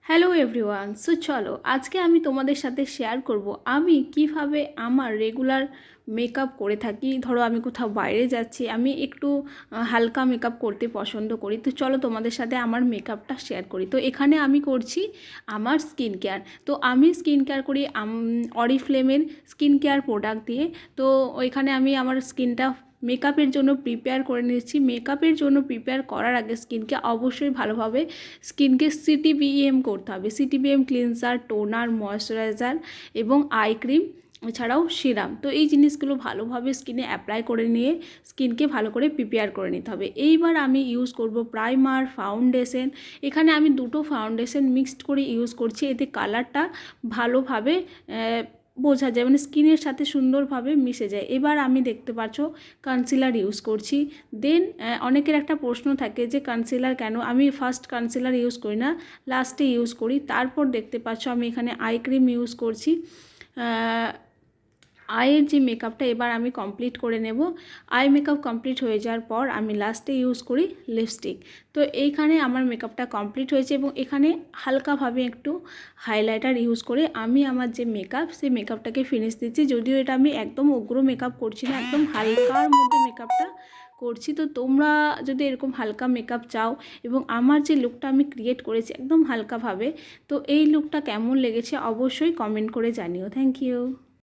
Hello everyone. চলো আজকে আমি তোমাদের সাথে শেয়ার করব আমি কিভাবে আমার রেগুলার মেকআপ করে থাকি। ধরো আমি কোথাও বাইরে যাচ্ছি, আমি একটু হালকা মেকআপ করতে পছন্দ করি। তো চলো তোমাদের সাথে আমার মেকআপটা শেয়ার করি। তো এখানে আমি করছি আমার স্কিন কেয়ার। তো আমি স্কিন কেয়ার করি অরিফ্লেমের স্কিন কেয়ার প্রোডাক্ট দিয়ে। তো ওইখানে আমি আমার স্কিনটা মেকআপের জন্য প্রিপেয়ার করে নিচ্ছি। মেকআপের জন্য প্রিপেয়ার করার আগে স্কিনকে অবশ্যই ভালোভাবে সিটিবিএম করতে হবে। সিটিবিএম ক্লিনজার, টোনার, ময়শ্চারাইজার এবং আই ক্রিম, এছাড়াও সিরাম। তো এই জিনিসগুলো ভালোভাবে স্কিনে অ্যাপ্লাই করে নিয়ে স্কিনকে ভালো করে প্রিপেয়ার করে নিতে হবে। এইবার আমি ইউজ করব প্রাইমার, ফাউন্ডেশন। এখানে আমি দুটো ফাউন্ডেশন মিক্সড করে ইউজ করছি, এতে কালারটা ভালোভাবে বোঝা যায়, মানে স্কিনের সাথে সুন্দরভাবে মিশে যায়। এবার আমি দেখতে পাচ্ছ কনসিলার ইউজ করছি। দেন অনেকের একটা প্রশ্ন থাকে যে কনসিলার কেন, আমি ফার্স্ট কনসিলার ইউজ করি না, লাস্টে ইউজ করি। তারপর দেখতে পাচ্ছ আমি এখানে আই ক্রিম ইউজ করছি। আইয়ের যে মেকআপটা এবার আমি কমপ্লিট করে নেব। আই মেকআপ কমপ্লিট হয়ে যাওয়ার পর আমি লাস্টে ইউজ করি লিপস্টিক। তো এইখানে আমার মেকআপটা কমপ্লিট হয়েছে এবং এখানে হালকাভাবে একটু হাইলাইটার ইউজ করে আমি আমার যে মেকআপ, সেই মেকআপটাকে ফিনিশ দিচ্ছি। যদিও এটা আমি একদম উগ্র মেকআপ করছি না, একদম হালকার মধ্যে মেকআপটা করছি। তো তোমরা যদি এরকম হালকা মেকআপ চাও এবং আমার যে লুকটা আমি ক্রিয়েট করেছি একদম হালকাভাবে, তো এই লুকটা কেমন লেগেছে অবশ্যই কমেন্ট করে জানিও। Thank you.